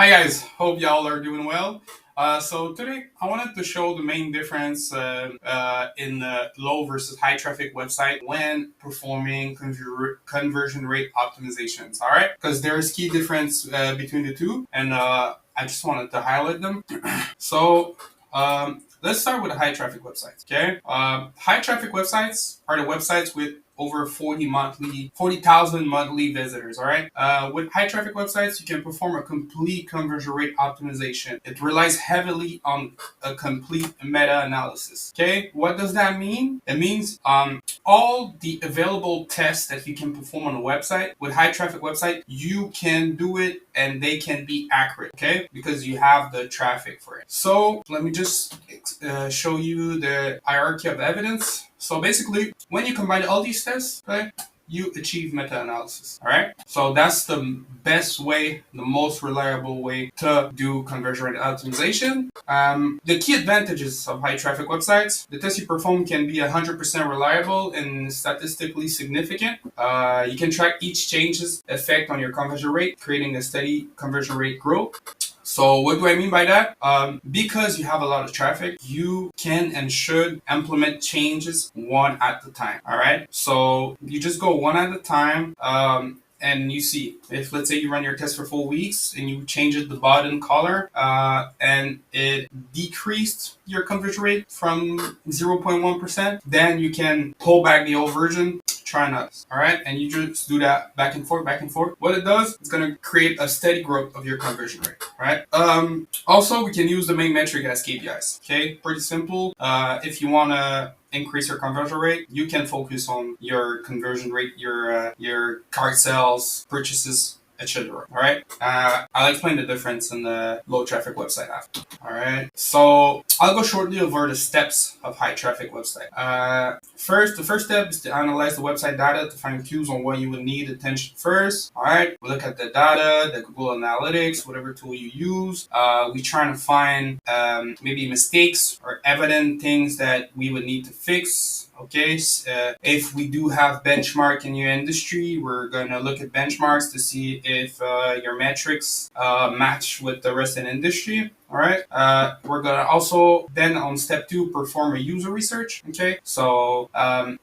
Hi guys, hope y'all are doing well. So today I wanted to show the main difference in the low versus high traffic website when performing conversion rate optimizations. All right, because there is key difference between the two, and I just wanted to highlight them. So let's start with the high traffic websites. Okay, high traffic websites are the websites with over 40,000 monthly visitors. All right. With high traffic websites, you can perform a complete conversion rate optimization. It relies heavily on a complete meta analysis. Okay. What does that mean? It means all the available tests that you can perform on a website with high traffic website, you can do it and they can be accurate. Okay. Because you have the traffic for it. So let me just show you the hierarchy of evidence. So basically, when you combine all these tests, okay, you achieve meta-analysis. All right. So that's the best way, the most reliable way to do conversion rate optimization. The key advantages of high traffic websites: the test you perform can be 100% reliable and statistically significant. You can track each change's effect on your conversion rate, creating a steady conversion rate growth. So what do I mean by that? Because you have a lot of traffic, you can and should implement changes one at a time. All right. So you just go one at a time. And you see, if let's say you run your test for 4 weeks and you change it the button color, and it decreased your conversion rate from 0.1%, then you can pull back the old version, try not. All right. And you just do that back and forth, back and forth. What it does, it's going to create a steady growth of your conversion rate. All right. Also, we can use the main metric as KPIs. Okay. Pretty simple. If you want to increase your conversion rate, you can focus on your conversion rate, your cart sales, purchases, etc. All right. I'll explain the difference in the low traffic website after. All right. So I'll go shortly over the steps of high traffic website. The first step is to analyze the website data to find cues on what you would need attention first. All right. We look at the data, the Google Analytics, whatever tool you use. We try to find maybe mistakes or evident things that we would need to fix. Okay, if we do have benchmark in your industry, we're gonna look at benchmarks to see if your metrics match with the rest of the industry. All right. We're gonna also then on step 2 perform a user research. Okay. So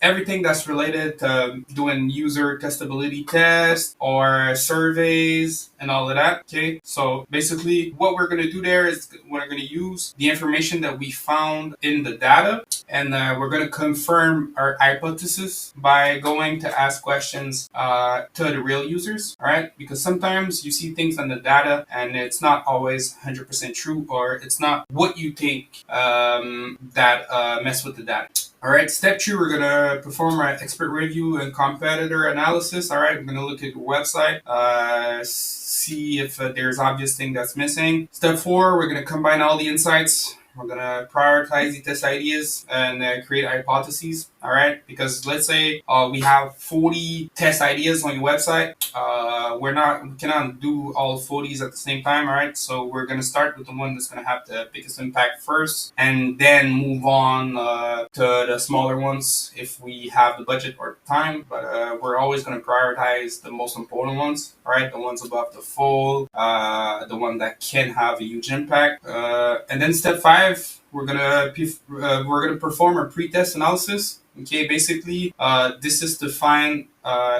everything that's related to doing user testability tests or surveys and all of that. Okay. So basically, what we're gonna do there is we're gonna use the information that we found in the data, and we're gonna confirm our hypothesis by going to ask questions to the real users. All right. Because sometimes you see things on the data and it's not always 100% true, or it's not what you think that mess with the data. All right, step 2, we're gonna perform an expert review and competitor analysis. All right, we're gonna look at your website, see if there's obvious thing that's missing. Step 4, we're gonna combine all the insights. We're gonna prioritize the test ideas and create hypotheses. All right, because let's say we have 40 test ideas on your website. We cannot do all 40s at the same time. All right, so we're gonna start with the one that's gonna have the biggest impact first, and then move on to the smaller ones if we have the budget or the time. But we're always gonna prioritize the most important ones. All right, the ones above the fold, the one that can have a huge impact. And then step 5, we're gonna perform a pre-test analysis. Okay, basically, this is to find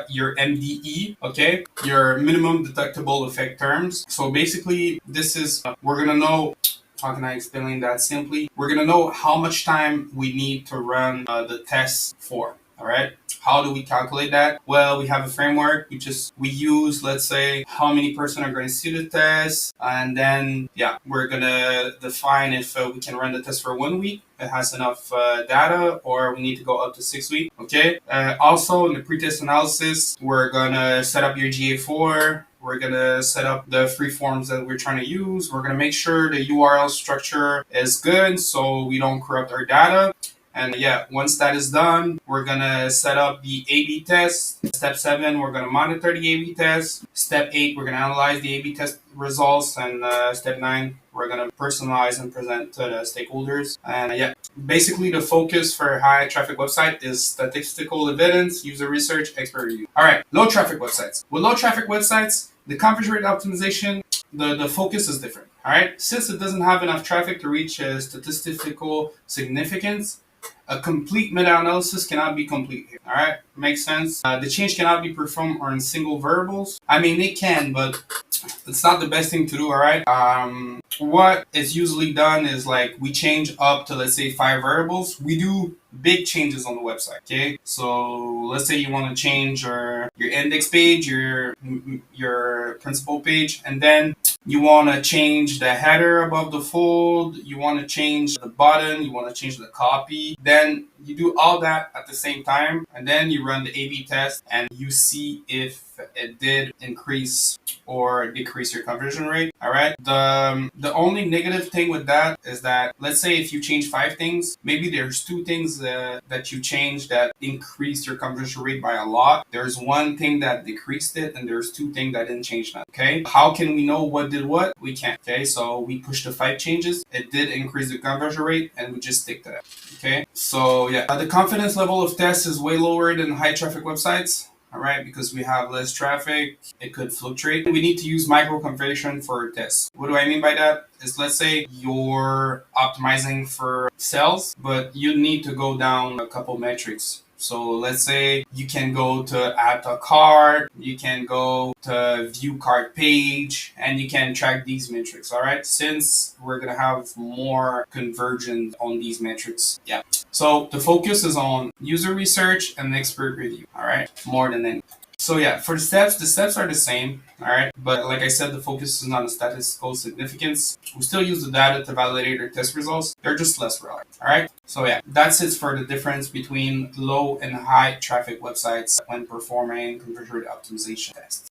your MDE. Okay, your minimum detectable effect terms. So basically, this is we're gonna know. How can I explain that simply? We're gonna know how much time we need to run the tests for. All right. How do we calculate that? Well, we have a framework. We use, let's say, how many person are going to see the test, and then we're gonna define if we can run the test for 1 week. It has enough data, or we need to go up to 6 weeks. Okay. Also, in the pre-test analysis, we're gonna set up your GA4. We're going to set up the free forms that we're trying to use. We're going to make sure the URL structure is good so we don't corrupt our data. And once that is done, we're going to set up the A/B test. Step 7, we're going to monitor the A/B test. Step 8, we're going to analyze the A/B test results. And step 9, we're going to personalize and present to the stakeholders. And basically the focus for a high traffic website is statistical evidence, user research, expert review. All right, low traffic websites. With low traffic websites, the conversion rate optimization the focus is different. All right, since it doesn't have enough traffic to reach a statistical significance, a complete meta-analysis cannot be complete here. All right, makes sense. The change cannot be performed on single variables. I mean, it can, but it's not the best thing to do. All right. What is usually done is like we change up to, let's say, 5 variables. We do big changes on the website. Okay, so let's say you want to change your index page, your principal page, and then you want to change the header above the fold, you want to change the button, you want to change the copy. Then you do all that at the same time, and then you run the A/B test and you see if it did increase or decrease your conversion rate. All right. The only negative thing with that is that, let's say if you change 5 things, maybe there's 2 things that you change that increased your conversion rate by a lot. There's 1 thing that decreased it, and there's 2 things that didn't change that. Okay. How can we know what did what? We can't. Okay. So we push the 5 changes. It did increase the conversion rate, and we just stick to that. Okay. So yeah, the confidence level of tests is way lower than high traffic websites. All right, because we have less traffic, it could fluctuate. We need to use micro configuration for tests. What do I mean by that? Is, let's say you're optimizing for sales, but you need to go down a couple metrics. So let's say you can go to add a cart, you can go to view cart page, and you can track these metrics. All right, since we're gonna have more convergence on these metrics. Yeah. So the focus is on user research and expert review. All right, more than anything. So yeah, for the steps are the same. All right, but like I said, the focus is not on statistical significance. We still use the data to validate our test results. They're just less reliable. All right. So yeah, that's it for the difference between low and high traffic websites when performing conversion rate optimization tests.